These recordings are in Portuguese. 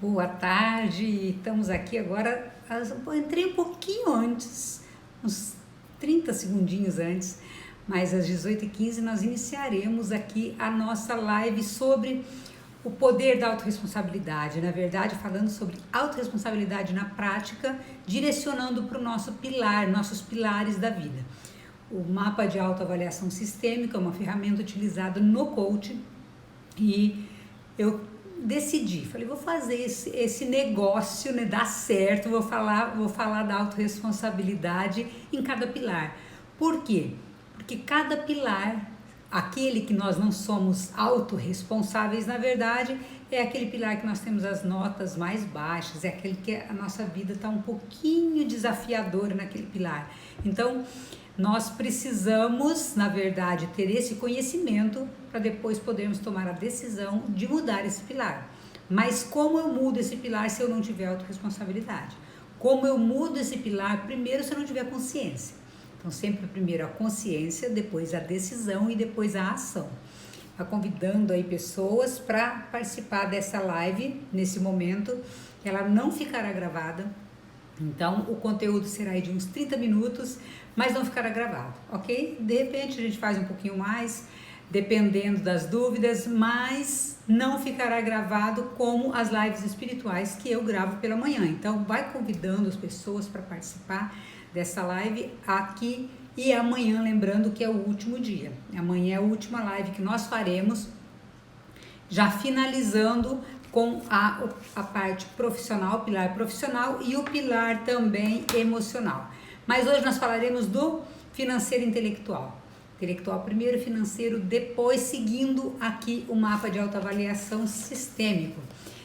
Boa tarde, estamos aqui agora. Eu entrei um pouquinho antes, uns 30 segundinhos antes, mas às 18h15 nós iniciaremos aqui a nossa live sobre o poder da autorresponsabilidade. Na verdade, falando sobre autorresponsabilidade na prática, direcionando para o nosso pilar, nossos pilares da vida. O mapa de autoavaliação sistêmica é uma ferramenta utilizada no coaching e eu falei, vou fazer esse negócio, né, dar certo, vou falar da autorresponsabilidade em cada pilar. Por quê? Porque cada pilar, aquele que nós não somos autorresponsáveis, na verdade, é aquele pilar que nós temos as notas mais baixas, é aquele que a nossa vida está um pouquinho desafiadora naquele pilar. Então, nós precisamos, na verdade, ter esse conhecimento para depois podermos tomar a decisão de mudar esse pilar. Mas como eu mudo esse pilar se eu não tiver autorresponsabilidade? Como eu mudo esse pilar primeiro se eu não tiver consciência? Então, sempre primeiro a consciência, depois a decisão e depois a ação. Convidando aí pessoas para participar dessa live nesse momento. Ela não ficará gravada. Então, o conteúdo será aí de uns 30 minutos, mas não ficará gravado, ok? De repente, a gente faz um pouquinho mais, dependendo das dúvidas, mas não ficará gravado como as lives espirituais que eu gravo pela manhã. Então, vai convidando as pessoas para participar dessa live aqui e amanhã, lembrando que é o último dia. Amanhã é a última live que nós faremos, já finalizando com a parte profissional, o pilar profissional e o pilar também emocional. Mas hoje nós falaremos do financeiro intelectual. Intelectual primeiro, financeiro depois, seguindo aqui o mapa de autoavaliação sistêmico.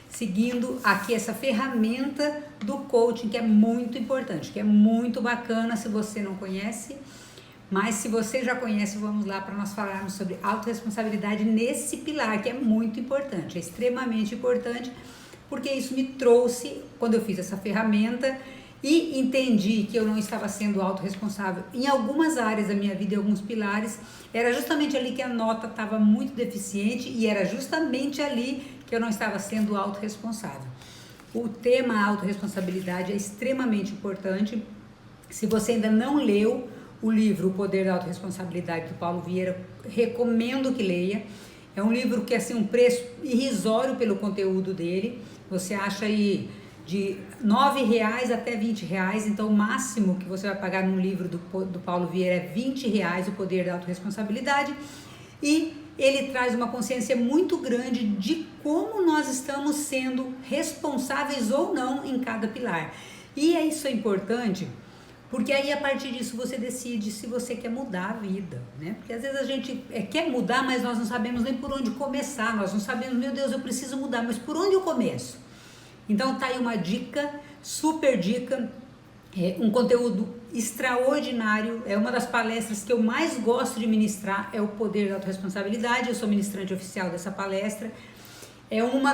Seguindo aqui essa ferramenta do coaching que é muito importante, que é muito bacana se você não conhece. Mas se você já conhece, vamos lá para nós falarmos sobre autorresponsabilidade nesse pilar, que é muito importante, é extremamente importante, porque isso me trouxe, quando eu fiz essa ferramenta e entendi que eu não estava sendo autorresponsável em algumas áreas da minha vida, em alguns pilares, era justamente ali que a nota estava muito deficiente e era justamente ali que eu não estava sendo autorresponsável. O tema autorresponsabilidade é extremamente importante. Se você ainda não leu o livro O Poder da Autorresponsabilidade, do Paulo Vieira, recomendo que leia. É um livro que, assim, um preço irrisório pelo conteúdo dele. Você acha aí de R$9 até R$20. Então, o máximo que você vai pagar num livro do Paulo Vieira é R$20, O Poder da Autorresponsabilidade. E ele traz uma consciência muito grande de como nós estamos sendo responsáveis ou não em cada pilar. E isso é importante, porque aí a partir disso você decide se você quer mudar a vida, né? Porque às vezes a gente quer mudar, mas nós não sabemos nem por onde começar, nós não sabemos, meu Deus, eu preciso mudar, mas por onde eu começo? Então tá aí uma dica, super dica, um conteúdo extraordinário, é uma das palestras que eu mais gosto de ministrar, é o Poder da Autorresponsabilidade, eu sou ministrante oficial dessa palestra, é uma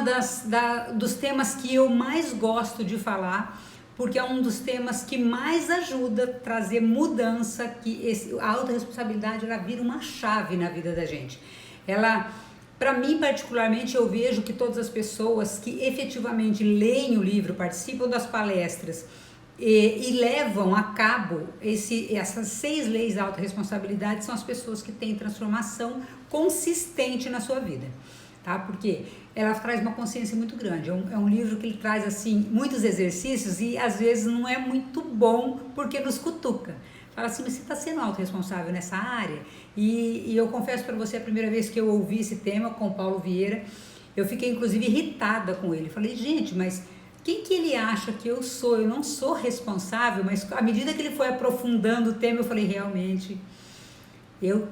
dos temas que eu mais gosto de falar, porque é um dos temas que mais ajuda a trazer mudança, a autorresponsabilidade, ela vira uma chave na vida da gente. Ela, para mim particularmente, eu vejo que todas as pessoas que efetivamente leem o livro, participam das palestras e levam a cabo essas 6 leis da autorresponsabilidade, são as pessoas que têm transformação consistente na sua vida. Tá? Porque ela traz uma consciência muito grande, é um livro que ele traz assim muitos exercícios e às vezes não é muito bom porque nos cutuca, fala assim, mas você está sendo autorresponsável nessa área? E eu confesso para você, a primeira vez que eu ouvi esse tema com o Paulo Vieira, eu fiquei inclusive irritada com ele, falei, gente, mas quem que ele acha que eu sou? Eu não sou responsável, mas à medida que ele foi aprofundando o tema, eu falei, realmente, eu,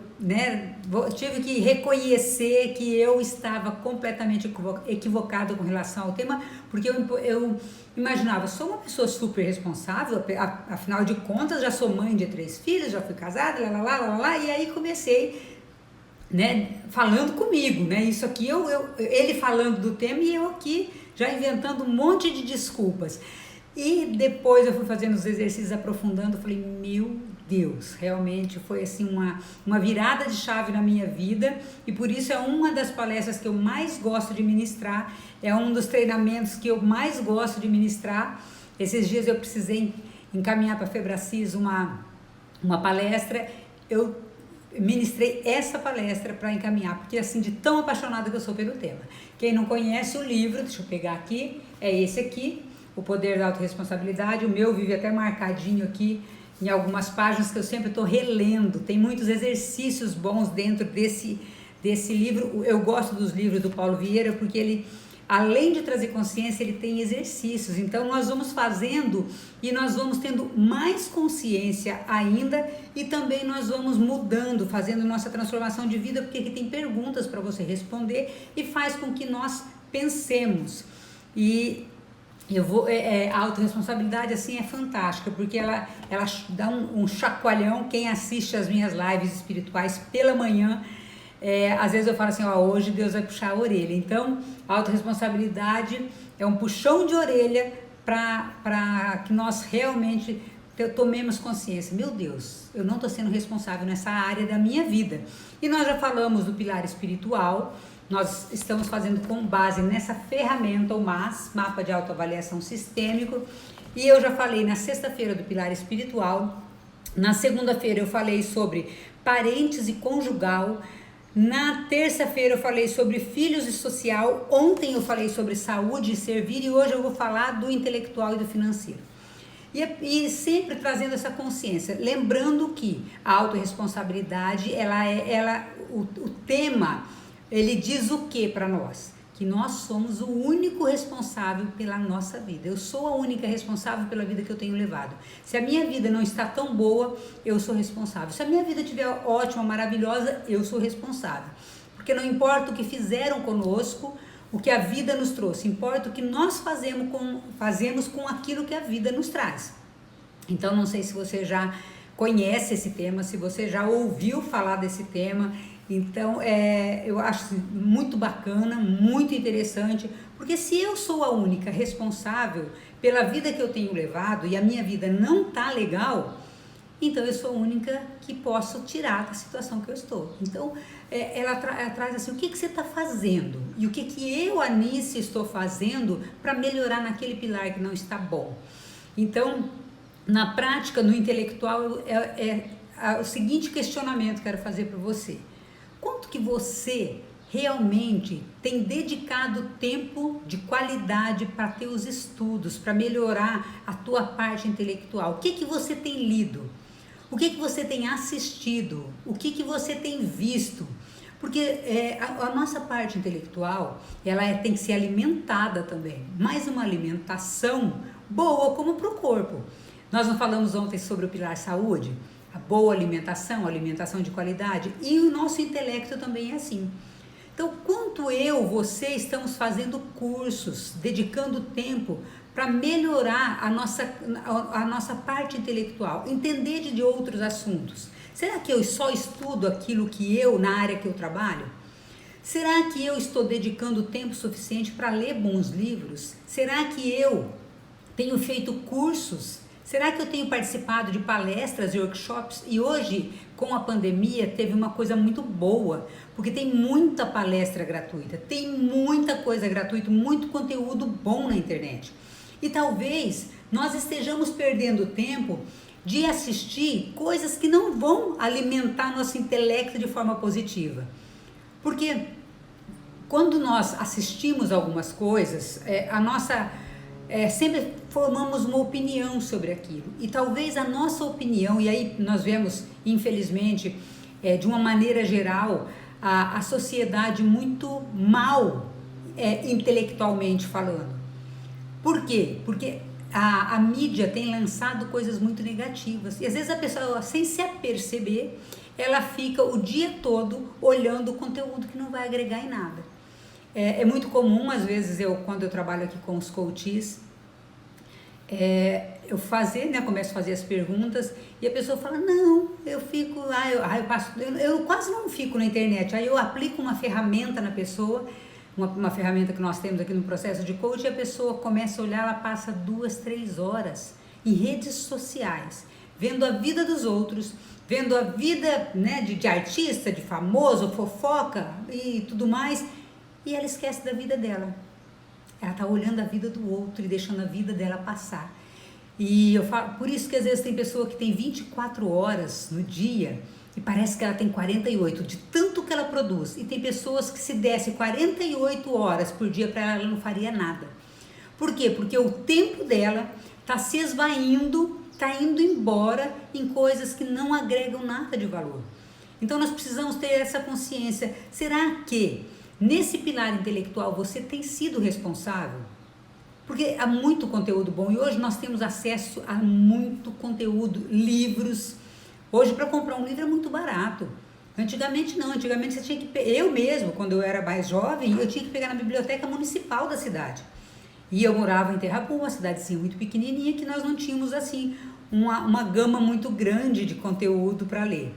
tive que reconhecer que eu estava completamente equivocada com relação ao tema, porque eu imaginava, sou uma pessoa super responsável, afinal de contas, já sou mãe de 3 filhos, já fui casada, e aí comecei, falando comigo, isso aqui, ele falando do tema e eu aqui já inventando um monte de desculpas. E depois eu fui fazendo os exercícios aprofundando, falei, meu Deus. Realmente foi assim uma virada de chave na minha vida, e por isso é uma das palestras que eu mais gosto de ministrar, é um dos treinamentos que eu mais gosto de ministrar. Esses dias eu precisei encaminhar para a Febracis uma palestra, eu ministrei essa palestra para encaminhar, porque assim, de tão apaixonada que eu sou pelo tema. Quem não conhece o livro, deixa eu pegar aqui, é esse aqui, O Poder da Autorresponsabilidade. O meu vive até marcadinho aqui em algumas páginas que eu sempre estou relendo. Tem muitos exercícios bons dentro desse livro. Eu gosto dos livros do Paulo Vieira porque ele, além de trazer consciência, ele tem exercícios. Então nós vamos fazendo e nós vamos tendo mais consciência ainda, e também nós vamos mudando, fazendo nossa transformação de vida, porque aqui tem perguntas para você responder e faz com que nós pensemos. E a autorresponsabilidade assim é fantástica, porque ela dá um chacoalhão. Quem assiste as minhas lives espirituais pela manhã, às vezes eu falo assim, hoje Deus vai puxar a orelha. Então, a autorresponsabilidade é um puxão de orelha para que nós realmente tomemos consciência. Meu Deus, eu não estou sendo responsável nessa área da minha vida. E nós já falamos do pilar espiritual. Nós estamos fazendo com base nessa ferramenta, o MAS, Mapa de Autoavaliação Sistêmico, e eu já falei na sexta-feira do pilar espiritual, na segunda-feira eu falei sobre parentes e conjugal, na terça-feira eu falei sobre filhos e social, ontem eu falei sobre saúde e servir, e hoje eu vou falar do intelectual e do financeiro. E sempre trazendo essa consciência, lembrando que a autorresponsabilidade, o tema, ele diz o que para nós? Que nós somos o único responsável pela nossa vida. Eu sou a única responsável pela vida que eu tenho levado. Se a minha vida não está tão boa, eu sou responsável. Se a minha vida estiver ótima, maravilhosa, eu sou responsável. Porque não importa o que fizeram conosco, o que a vida nos trouxe, importa o que nós fazemos com aquilo que a vida nos traz. Então, não sei se você já conhece esse tema, se você já ouviu falar desse tema. Então, eu acho muito bacana, muito interessante, porque se eu sou a única responsável pela vida que eu tenho levado e a minha vida não tá legal, então eu sou a única que posso tirar da situação que eu estou. Então, ela traz assim, o que você está fazendo? E o que eu, Anice, estou fazendo para melhorar naquele pilar que não está bom? Então, na prática, no intelectual, o seguinte questionamento que eu quero fazer para você. Quanto que você realmente tem dedicado tempo de qualidade para teus estudos, para melhorar a tua parte intelectual? O que você tem lido? O que você tem assistido? O que você tem visto? Porque a nossa parte intelectual, ela tem que ser alimentada também, mas uma alimentação boa como para o corpo. Nós não falamos ontem sobre o pilar saúde? A boa alimentação, alimentação de qualidade, e o nosso intelecto também é assim. Então, quanto você estamos fazendo cursos, dedicando tempo para melhorar a nossa parte intelectual, entender de outros assuntos? Será que eu só estudo aquilo que na área que eu trabalho? Será que eu estou dedicando tempo suficiente para ler bons livros? Será que eu tenho feito cursos? Será que eu tenho participado de palestras e workshops? E hoje, com a pandemia, teve uma coisa muito boa, porque tem muita palestra gratuita, tem muita coisa gratuita, muito conteúdo bom na internet. E talvez nós estejamos perdendo tempo de assistir coisas que não vão alimentar nosso intelecto de forma positiva. Porque quando nós assistimos algumas coisas, sempre formamos uma opinião sobre aquilo, e talvez a nossa opinião, e aí nós vemos, infelizmente, de uma maneira geral, a sociedade muito mal intelectualmente falando. Por quê? Porque a mídia tem lançado coisas muito negativas, e às vezes a pessoa, sem se aperceber, ela fica o dia todo olhando o conteúdo que não vai agregar em nada. É muito comum, às vezes, quando eu trabalho aqui com os coaches, eu começo a fazer as perguntas e a pessoa fala, não, eu fico lá, eu quase não fico na internet. Aí eu aplico uma ferramenta na pessoa, uma ferramenta que nós temos aqui no processo de coaching, e a pessoa começa a olhar, ela passa 2, 3 horas em redes sociais, vendo a vida dos outros, vendo a vida, né, de artista, de famoso, fofoca e tudo mais, e ela esquece da vida dela. Ela está olhando a vida do outro e deixando a vida dela passar. E eu falo, por isso que às vezes tem pessoa que tem 24 horas no dia e parece que ela tem 48, de tanto que ela produz. E tem pessoas que se desse 48 horas por dia para ela não faria nada. Por quê? Porque o tempo dela está se esvaindo, está indo embora em coisas que não agregam nada de valor. Então nós precisamos ter essa consciência. Será que nesse pilar intelectual você tem sido responsável? Porque há muito conteúdo bom e hoje nós temos acesso a muito conteúdo, livros. Hoje para comprar um livro é muito barato. Antigamente não, antigamente você tinha que... Eu mesmo, quando eu era mais jovem, eu tinha que pegar na biblioteca municipal da cidade. E eu morava em Terrapu, uma cidadezinha muito pequenininha, que nós não tínhamos assim uma gama muito grande de conteúdo para ler.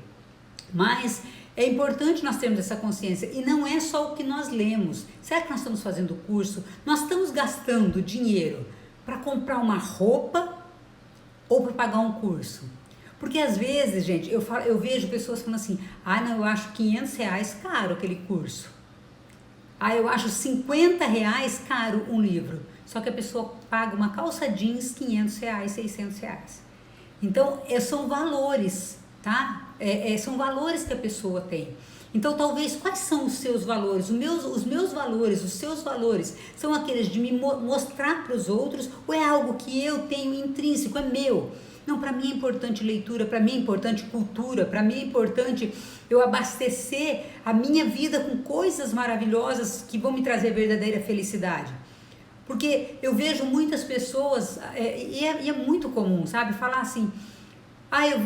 Mas é importante nós termos essa consciência, e não é só o que nós lemos. Será que nós estamos fazendo curso? Nós estamos gastando dinheiro para comprar uma roupa ou para pagar um curso? Porque às vezes, gente, eu vejo pessoas falando assim, não, eu acho R$500 caro aquele curso. Eu acho R$50 caro um livro. Só que a pessoa paga uma calça jeans R$500, R$600. Então, são valores, tá? São valores que a pessoa tem. Então, talvez, quais são os seus valores? Os meus valores, os seus valores, são aqueles de me mostrar para os outros, ou é algo que eu tenho intrínseco, é meu? Não, para mim é importante leitura, para mim é importante cultura, para mim é importante eu abastecer a minha vida com coisas maravilhosas que vão me trazer verdadeira felicidade. Porque eu vejo muitas pessoas, e é muito comum, sabe, falar assim,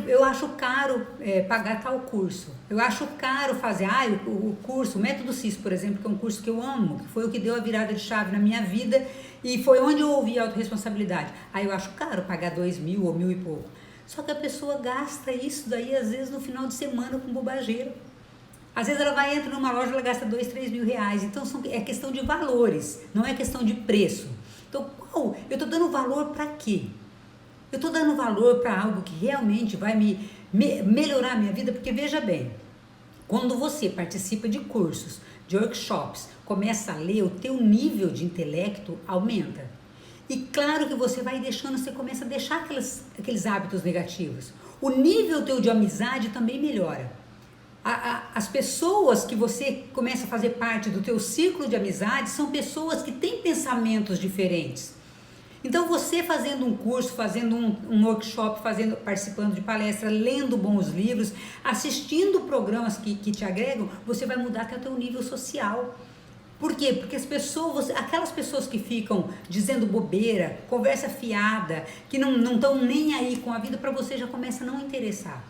eu acho caro pagar tal curso, eu acho caro fazer, o curso, o Método CIS, por exemplo, que é um curso que eu amo, que foi o que deu a virada de chave na minha vida e foi onde eu ouvi a autorresponsabilidade. Eu acho caro pagar 2.000 ou 1.000 e pouco. Só que a pessoa gasta isso daí, às vezes, no final de semana com bobageira. Às vezes ela entra numa loja e ela gasta 2.000, 3.000 reais. Então é questão de valores, não é questão de preço. Então, eu estou dando valor para quê? Eu estou dando valor para algo que realmente vai melhorar a minha vida, porque veja bem, quando você participa de cursos, de workshops, começa a ler, o teu nível de intelecto aumenta. E claro que você começa a deixar aqueles hábitos negativos. O nível teu de amizade também melhora. As pessoas que você começa a fazer parte do teu círculo de amizade são pessoas que têm pensamentos diferentes. Então você fazendo um curso, fazendo um workshop, participando de palestra, lendo bons livros, assistindo programas que te agregam, você vai mudar até o teu nível social. Por quê? Porque aquelas pessoas que ficam dizendo bobeira, conversa fiada, que não estão nem aí com a vida, para você já começa a não interessar.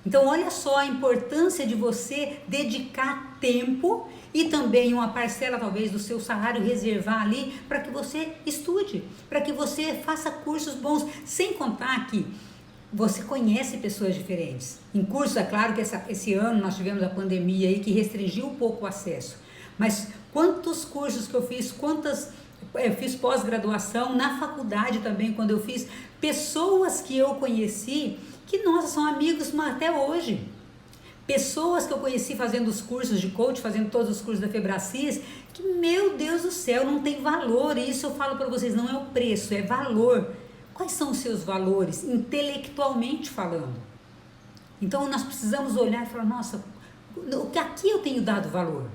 Então olha só a importância de você dedicar tempo e também uma parcela talvez do seu salário reservar ali para que você estude, para que você faça cursos bons, sem contar que você conhece pessoas diferentes. Em cursos, é claro que esse ano nós tivemos a pandemia aí que restringiu um pouco o acesso, mas quantos cursos que eu fiz, eu fiz pós-graduação, na faculdade também, quando eu fiz, pessoas que eu conheci, que nossa, são amigos até hoje. Pessoas que eu conheci fazendo os cursos de coach, fazendo todos os cursos da Febracis, que, meu Deus do céu, não tem valor. E isso eu falo para vocês, não é o preço, é valor. Quais são os seus valores, intelectualmente falando? Então, nós precisamos olhar e falar, nossa, o que aqui eu tenho dado valor?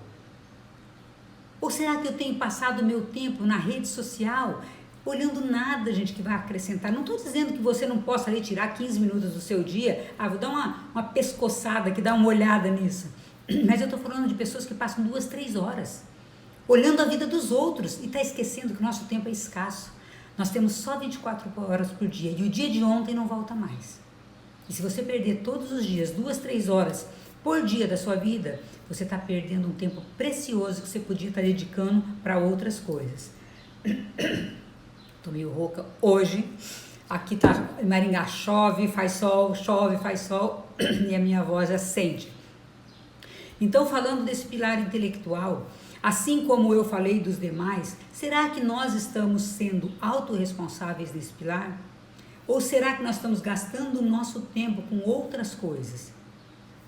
Ou será que eu tenho passado o meu tempo na rede social olhando nada, gente, que vai acrescentar? Não estou dizendo que você não possa ali tirar 15 minutos do seu dia, vou dar uma pescoçada aqui, dar uma olhada nisso. Mas eu estou falando de pessoas que passam 2, 3 horas olhando a vida dos outros e está esquecendo que o nosso tempo é escasso. Nós temos só 24 horas por dia e o dia de ontem não volta mais. E se você perder todos os dias 2, 3 horas por dia da sua vida, você está perdendo um tempo precioso que você podia estar dedicando para outras coisas. Estou meio rouca hoje. Aqui tá em Maringá, chove, faz sol, e a minha voz acende. Então, falando desse pilar intelectual, assim como eu falei dos demais, será que nós estamos sendo autorresponsáveis nesse pilar? Ou será que nós estamos gastando o nosso tempo com outras coisas?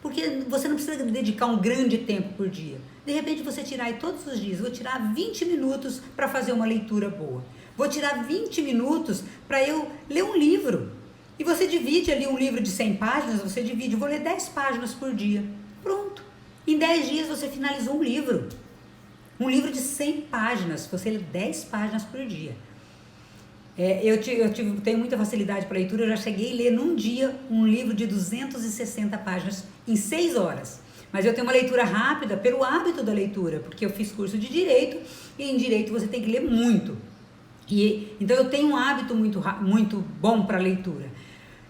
Porque você não precisa dedicar um grande tempo por dia. De repente você tirar aí todos os dias, vou tirar 20 minutos para fazer uma leitura boa. Vou tirar 20 minutos para eu ler um livro. E você divide ali um livro de 100 páginas, você divide, vou ler 10 páginas por dia. Pronto. Em 10 dias você finalizou um livro. Um livro de 100 páginas, você lê 10 páginas por dia. Eu tenho muita facilidade para leitura, eu já cheguei a ler num dia um livro de 260 páginas em 6 horas. Mas eu tenho uma leitura rápida pelo hábito da leitura, porque eu fiz curso de Direito, e em Direito você tem que ler muito. Então eu tenho um hábito muito bom para leitura.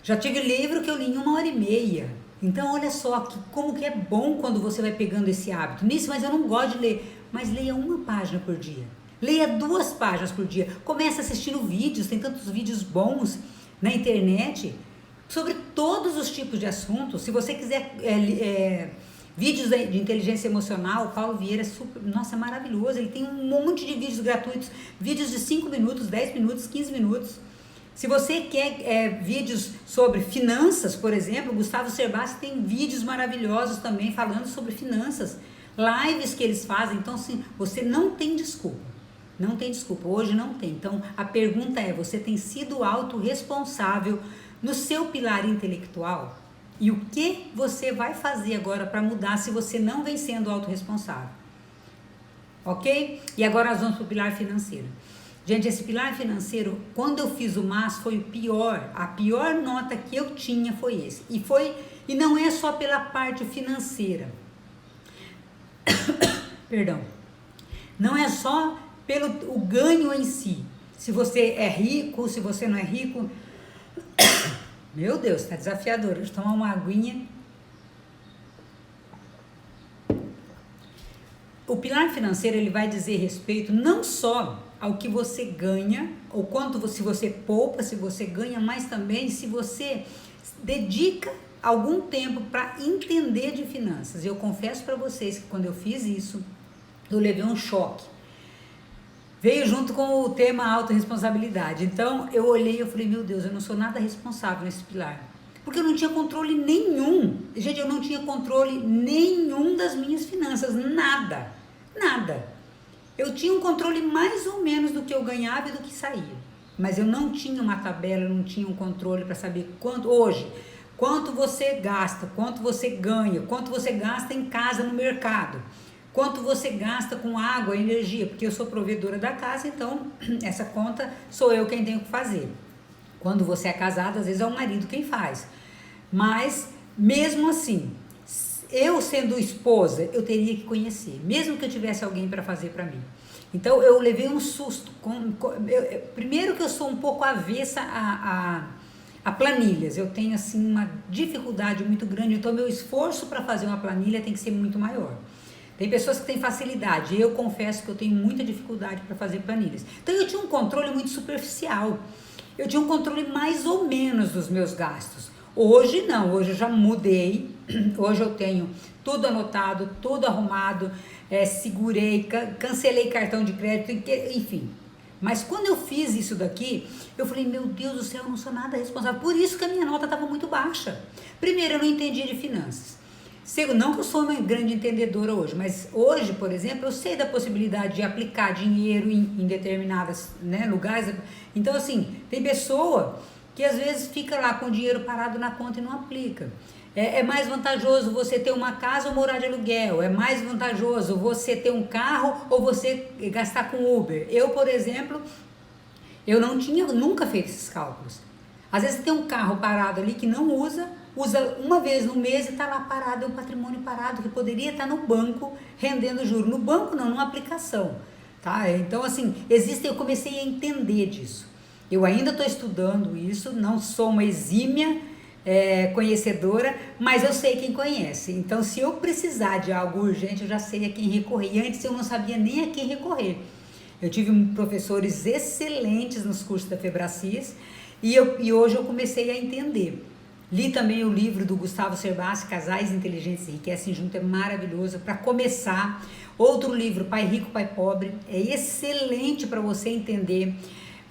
Já tive livro que eu li em 1h30. Então olha só como que é bom quando você vai pegando esse hábito. Nisso, mas eu não gosto de ler, mas leia 1 página por dia. Leia 2 páginas por dia. Comece assistindo vídeos, tem tantos vídeos bons na internet sobre todos os tipos de assuntos. Se você quiser vídeos de inteligência emocional, o Paulo Vieira é maravilhoso. Ele tem um monte de vídeos gratuitos, vídeos de 5 minutos, 10 minutos, 15 minutos. Se você quer vídeos sobre finanças, por exemplo, o Gustavo Cerbasi tem vídeos maravilhosos também falando sobre finanças, lives que eles fazem. Então, assim, você não tem desculpa. Não tem desculpa, hoje não tem. Então, a pergunta é, você tem sido autorresponsável no seu pilar intelectual? E o que você vai fazer agora para mudar se você não vem sendo autorresponsável? Ok? E agora nós vamos para o pilar financeiro. Gente, esse pilar financeiro, quando eu fiz o MAS, foi o pior. A pior nota que eu tinha foi esse. E não é só pela parte financeira. Perdão. Não é só pelo o ganho em si. Se você é rico, se você não é rico. Meu Deus, está desafiador. Deixa eu tomar uma aguinha. O pilar financeiro, ele vai dizer respeito não só ao que você ganha, ou se você poupa, se você ganha, mas também se você dedica algum tempo para entender de finanças. Eu confesso para vocês que quando eu fiz isso, eu levei um choque. Veio junto com o tema autorresponsabilidade. Então, eu olhei e eu falei, meu Deus, eu não sou nada responsável nesse pilar. Porque eu não tinha controle nenhum. Gente, eu não tinha controle nenhum das minhas finanças. Nada. Eu tinha um controle mais ou menos do que eu ganhava e do que saía. Mas eu não tinha uma tabela, eu não tinha um controle para saber quanto você gasta, quanto você ganha, quanto você gasta em casa, no mercado. Quanto você gasta com água, energia, porque eu sou provedora da casa, então essa conta sou eu quem tenho que fazer. Quando você é casado, às vezes é o marido quem faz. Mas, mesmo assim, eu sendo esposa, eu teria que conhecer, mesmo que eu tivesse alguém para fazer para mim. Então, eu levei um susto. Primeiro que eu sou um pouco avessa a planilhas. Eu tenho, assim, uma dificuldade muito grande, então meu esforço para fazer uma planilha tem que ser muito maior. Tem pessoas que têm facilidade, eu confesso que eu tenho muita dificuldade para fazer planilhas. Então eu tinha um controle muito superficial, eu tinha um controle mais ou menos dos meus gastos. Hoje não, hoje eu já mudei, hoje eu tenho tudo anotado, tudo arrumado, segurei, cancelei cartão de crédito, enfim. Mas quando eu fiz isso daqui, eu falei, meu Deus do céu, eu não sou nada responsável. Por isso que a minha nota estava muito baixa. Primeiro, eu não entendia de finanças. Não que eu sou uma grande entendedora hoje, mas hoje, por exemplo, eu sei da possibilidade de aplicar dinheiro em determinados lugares. Então, assim, tem pessoa que às vezes fica lá com o dinheiro parado na conta e não aplica. É mais vantajoso você ter uma casa ou morar de aluguel. É mais vantajoso você ter um carro ou você gastar com Uber. Eu, por exemplo, eu nunca feito esses cálculos. Às vezes tem um carro parado ali que não usa uma vez no mês e está lá parado, é um patrimônio parado que poderia estar no banco rendendo juros. No banco não, numa aplicação, tá? Então, assim, eu comecei a entender disso. Eu ainda estou estudando isso, não sou uma exímia conhecedora, mas eu sei quem conhece. Então, se eu precisar de algo urgente, eu já sei a quem recorrer. E antes eu não sabia nem a quem recorrer. Eu tive professores excelentes nos cursos da Febracis e hoje eu comecei a entender. Li também o livro do Gustavo Cerbasi, Casais Inteligentes Enriquecem Juntos, é maravilhoso para começar. Outro livro, Pai Rico, Pai Pobre, é excelente para você entender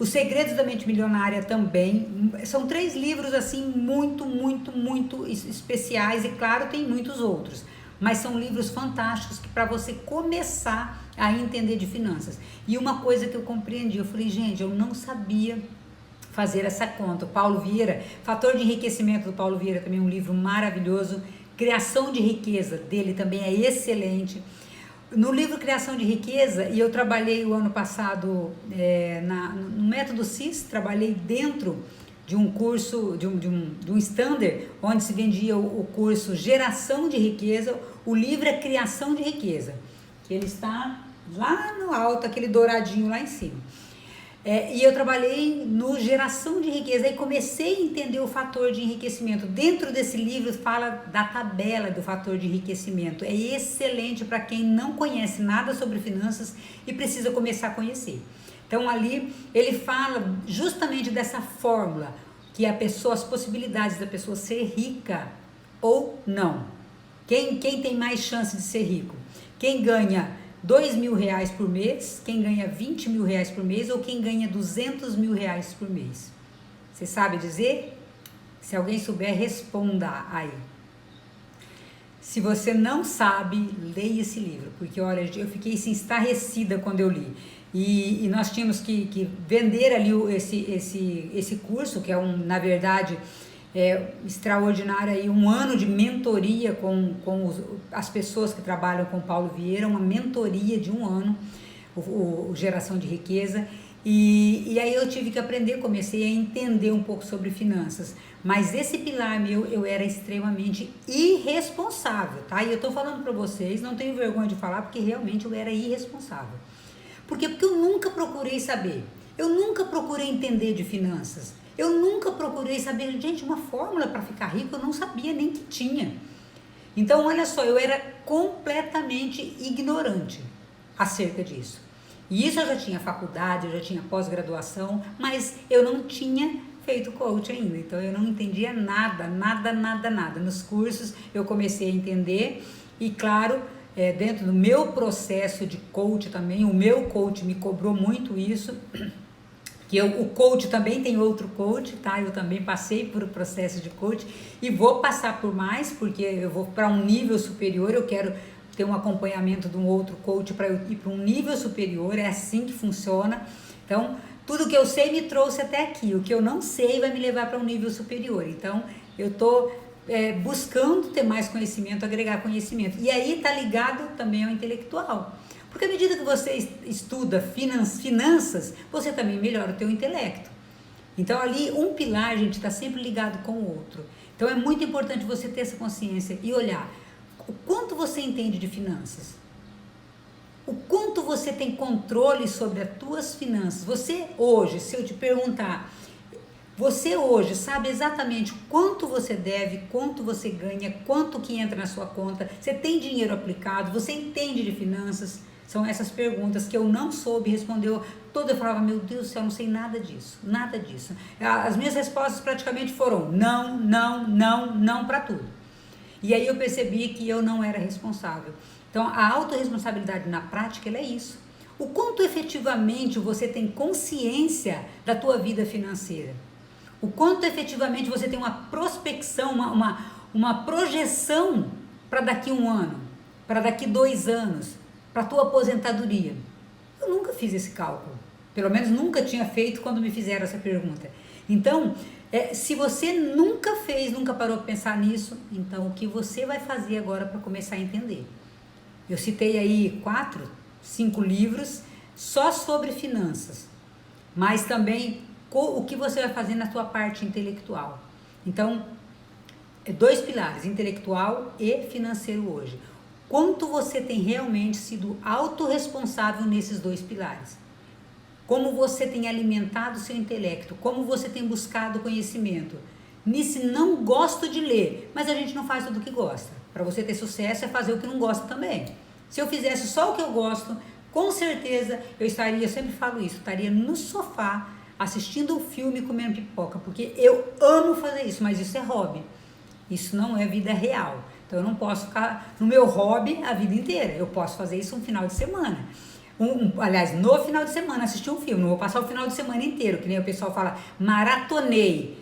Os Segredos da Mente Milionária também. São 3 livros assim muito especiais, e claro, tem muitos outros, mas são livros fantásticos para você começar a entender de finanças. E uma coisa que eu compreendi, eu falei, gente, eu não sabia fazer essa conta. O Paulo Vieira, Fator de Enriquecimento do Paulo Vieira, também é um livro maravilhoso. Criação de Riqueza dele também é excelente. No livro Criação de Riqueza, e eu trabalhei o ano passado no Método CIS, trabalhei dentro de um curso, de um standard, onde se vendia o curso Geração de Riqueza. O livro é Criação de Riqueza, que ele está lá no alto, aquele douradinho lá em cima. E eu trabalhei no Geração de Riqueza, e comecei a entender o fator de enriquecimento. Dentro desse livro fala da tabela do fator de enriquecimento. É excelente para quem não conhece nada sobre finanças e precisa começar a conhecer. Então ali ele fala justamente dessa fórmula, que as possibilidades da pessoa ser rica ou não. Quem tem mais chance de ser rico? Quem ganha R$2.000 por mês, quem ganha R$20.000 por mês, ou quem ganha R$200.000 por mês? Você sabe dizer? Se alguém souber, responda aí. Se você não sabe, leia esse livro, porque olha, eu fiquei assim, estarrecida quando eu li. E nós tínhamos que vender ali esse curso, que é na verdade, extraordinário aí, 1 ano de mentoria com as pessoas que trabalham com Paulo Vieira, uma mentoria de 1 ano, o Geração de Riqueza, e aí eu tive que aprender, comecei a entender um pouco sobre finanças, mas esse pilar meu, eu era extremamente irresponsável, tá? E eu tô falando para vocês, não tenho vergonha de falar, porque realmente eu era irresponsável. Por quê? Porque eu nunca procurei saber, eu nunca procurei entender de finanças. Eu nunca procurei saber, gente, uma fórmula para ficar rico, eu não sabia nem que tinha. Então, olha só, eu era completamente ignorante acerca disso. E isso eu já tinha faculdade, eu já tinha pós-graduação, mas eu não tinha feito coach ainda. Então, eu não entendia nada. Nos cursos eu comecei a entender e, claro, dentro do meu processo de coach também, o meu coach me cobrou muito isso. O coach também tem outro coach, tá? Eu também passei por um processo de coach e vou passar por mais, porque eu vou para um nível superior, eu quero ter um acompanhamento de um outro coach para eu ir para um nível superior, é assim que funciona. Então, tudo que eu sei me trouxe até aqui, o que eu não sei vai me levar para um nível superior. Então, eu estou buscando ter mais conhecimento, agregar conhecimento. E aí está ligado também ao intelectual. Porque à medida que você estuda finanças, você também melhora o teu intelecto. Então ali um pilar, gente, está sempre ligado com o outro. Então é muito importante você ter essa consciência e olhar o quanto você entende de finanças. O quanto você tem controle sobre as tuas finanças. Você hoje, se eu te perguntar, você hoje sabe exatamente quanto você deve, quanto você ganha, quanto que entra na sua conta, você tem dinheiro aplicado, você entende de finanças? São essas perguntas que eu não soube responder. Eu falava, meu Deus do céu, eu não sei nada disso. As minhas respostas praticamente foram não para tudo. E aí eu percebi que eu não era responsável. Então, a autorresponsabilidade na prática, ela é isso. O quanto efetivamente você tem consciência da tua vida financeira. O quanto efetivamente você tem uma prospecção, uma projeção para daqui 1 ano, para daqui 2 anos, para a tua aposentadoria. Eu nunca fiz esse cálculo. Pelo menos nunca tinha feito quando me fizeram essa pergunta. Então, se você nunca fez, nunca parou para pensar nisso, então o que você vai fazer agora para começar a entender? Eu citei aí 4, 5 livros só sobre finanças, mas também o que você vai fazer na tua parte intelectual. Então, 2 pilares, intelectual e financeiro hoje. Quanto você tem realmente sido autorresponsável nesses 2 pilares? Como você tem alimentado o seu intelecto? Como você tem buscado conhecimento? Nisso não gosto de ler, mas a gente não faz tudo o que gosta. Para você ter sucesso é fazer o que não gosta também. Se eu fizesse só o que eu gosto, com certeza eu sempre falo isso, estaria no sofá assistindo um filme comendo pipoca, porque eu amo fazer isso, mas isso é hobby. Isso não é vida real. Então eu não posso ficar no meu hobby a vida inteira. Eu posso fazer isso um final de semana. Aliás, no final de semana assistir um filme, não vou passar o final de semana inteiro, que nem o pessoal fala, maratonei.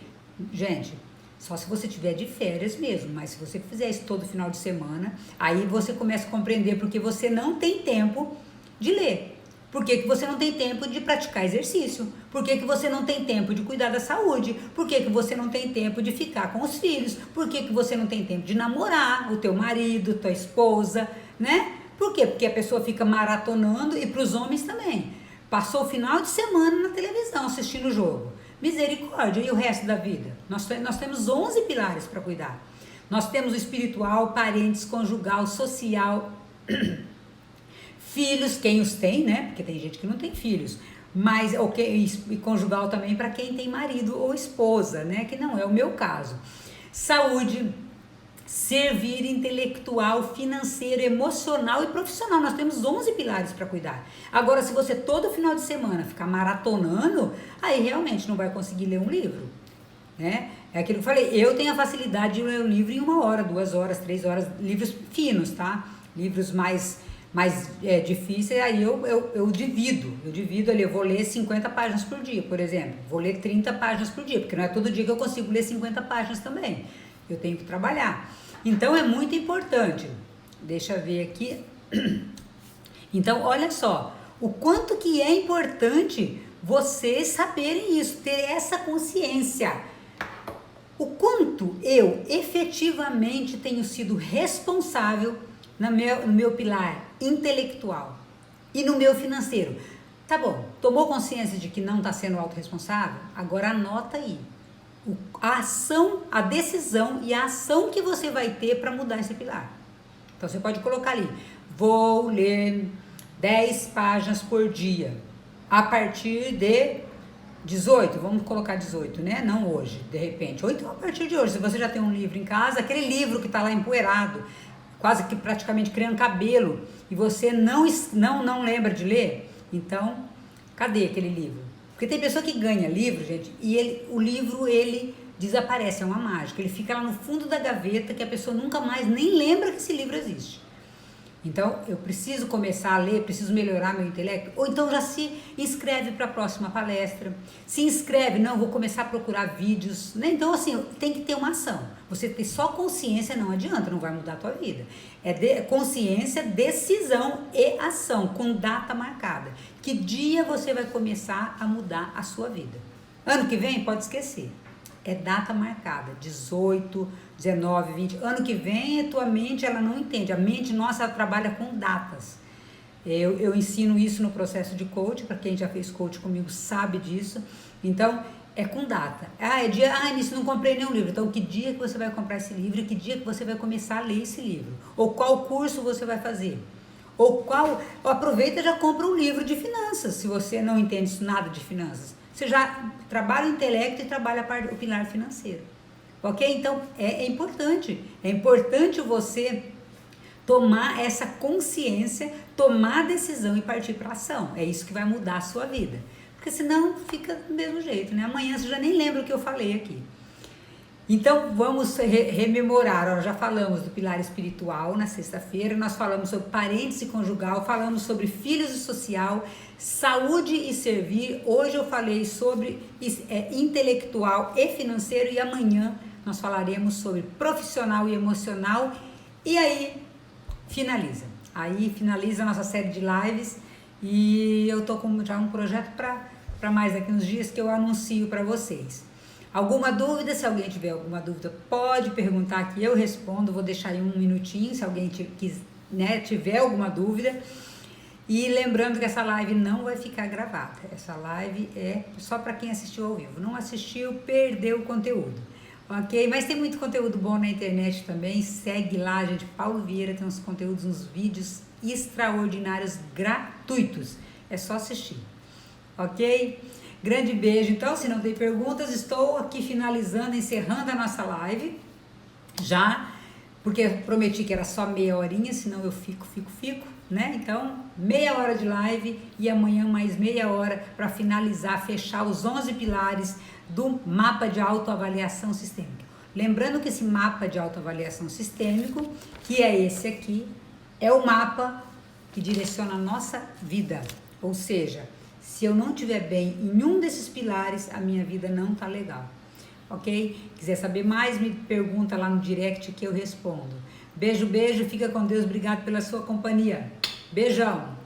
Gente, só se você tiver de férias mesmo, mas se você fizer isso todo final de semana, aí você começa a compreender porque você não tem tempo de ler. Por que você não tem tempo de praticar exercício? Por que você não tem tempo de cuidar da saúde? Por que você não tem tempo de ficar com os filhos? Por que você não tem tempo de namorar o teu marido, tua esposa, né? Por quê? Porque a pessoa fica maratonando, e para os homens também. Passou o final de semana na televisão assistindo o jogo. Misericórdia, e o resto da vida? Nós temos 11 pilares para cuidar. Nós temos o espiritual, parentes, conjugal, social... Filhos, quem os tem, né? Porque tem gente que não tem filhos. Mas, e conjugal também para quem tem marido ou esposa, né? Que não é o meu caso. Saúde, servir, intelectual, financeiro, emocional e profissional. Nós temos 11 pilares para cuidar. Agora, se você todo final de semana ficar maratonando, aí realmente não vai conseguir ler um livro, né? É aquilo que eu falei, eu tenho a facilidade de ler um livro em 1 hora, 2 horas, 3 horas, livros finos, tá? Livros mais difíceis, aí eu divido ali, eu vou ler 50 páginas por dia, por exemplo, vou ler 30 páginas por dia, porque não é todo dia que eu consigo ler 50 páginas também, eu tenho que trabalhar, então é muito importante, deixa eu ver aqui, então olha só, o quanto que é importante vocês saberem isso, ter essa consciência, o quanto eu efetivamente tenho sido responsável no meu pilar intelectual e no meu financeiro. Tá bom, tomou consciência de que não está sendo autorresponsável? Agora anota aí a ação, a decisão e a ação que você vai ter para mudar esse pilar. Então você pode colocar ali, vou ler 10 páginas por dia, a partir de 18, vamos colocar 18, né? Não hoje, de repente. Ou então a partir de hoje, se você já tem um livro em casa, aquele livro que está lá empoeirado, quase que praticamente criando cabelo, e você não lembra de ler, então, cadê aquele livro? Porque tem pessoa que ganha livro, gente, e o livro desaparece, é uma mágica, ele fica lá no fundo da gaveta que a pessoa nunca mais nem lembra que esse livro existe. Então, eu preciso começar a ler, preciso melhorar meu intelecto, ou então já se inscreve para a próxima palestra, se inscreve, não, vou começar a procurar vídeos, né? Então, assim, tem que ter uma ação, você ter só consciência não adianta, não vai mudar a tua vida, consciência, decisão e ação, com data marcada, que dia você vai começar a mudar a sua vida, ano que vem pode esquecer, é data marcada, 18, 19, 20, ano que vem a tua mente ela não entende, a mente nossa ela trabalha com datas, eu ensino isso no processo de coach, para quem já fez coach comigo sabe disso, então é com data, nisso não comprei nenhum livro, então que dia que você vai comprar esse livro e que dia que você vai começar a ler esse livro, ou qual curso você vai fazer, aproveita e já compra um livro de finanças, se você não entende nada de finanças, você já trabalha o intelecto e trabalha o pilar financeiro, ok? Então é importante você tomar essa consciência, tomar a decisão e partir para a ação, é isso que vai mudar a sua vida, porque senão fica do mesmo jeito, né? Amanhã você já nem lembra o que eu falei aqui. Então vamos rememorar, já falamos do pilar espiritual na sexta-feira, nós falamos sobre parentes e conjugal, falamos sobre filhos e social, saúde e servir, hoje eu falei sobre intelectual e financeiro e amanhã nós falaremos sobre profissional e emocional e aí finaliza a nossa série de lives e eu tô com já um projeto para mais daqui uns dias que eu anuncio para vocês. Alguma dúvida? Se alguém tiver alguma dúvida, pode perguntar que eu respondo. Vou deixar aí um minutinho se alguém tiver alguma dúvida. E lembrando que essa live não vai ficar gravada. Essa live é só para quem assistiu ao vivo. Não assistiu, perdeu o conteúdo. Ok? Mas tem muito conteúdo bom na internet também. Segue lá, gente. Paulo Vieira tem uns conteúdos, uns vídeos extraordinários, gratuitos. É só assistir. Ok? Grande beijo. Então, se não tem perguntas, estou aqui finalizando, encerrando a nossa live. Já, porque eu prometi que era só meia horinha, senão eu fico, né? Então, meia hora de live e amanhã mais meia hora para finalizar, fechar os 11 pilares do mapa de autoavaliação sistêmica. Lembrando que esse mapa de autoavaliação sistêmico, que é esse aqui, é o mapa que direciona a nossa vida. Ou seja, se eu não estiver bem em um desses pilares, a minha vida não tá legal. Ok? Quiser saber mais, me pergunta lá no direct que eu respondo. Beijo, beijo, fica com Deus, obrigado pela sua companhia. Beijão!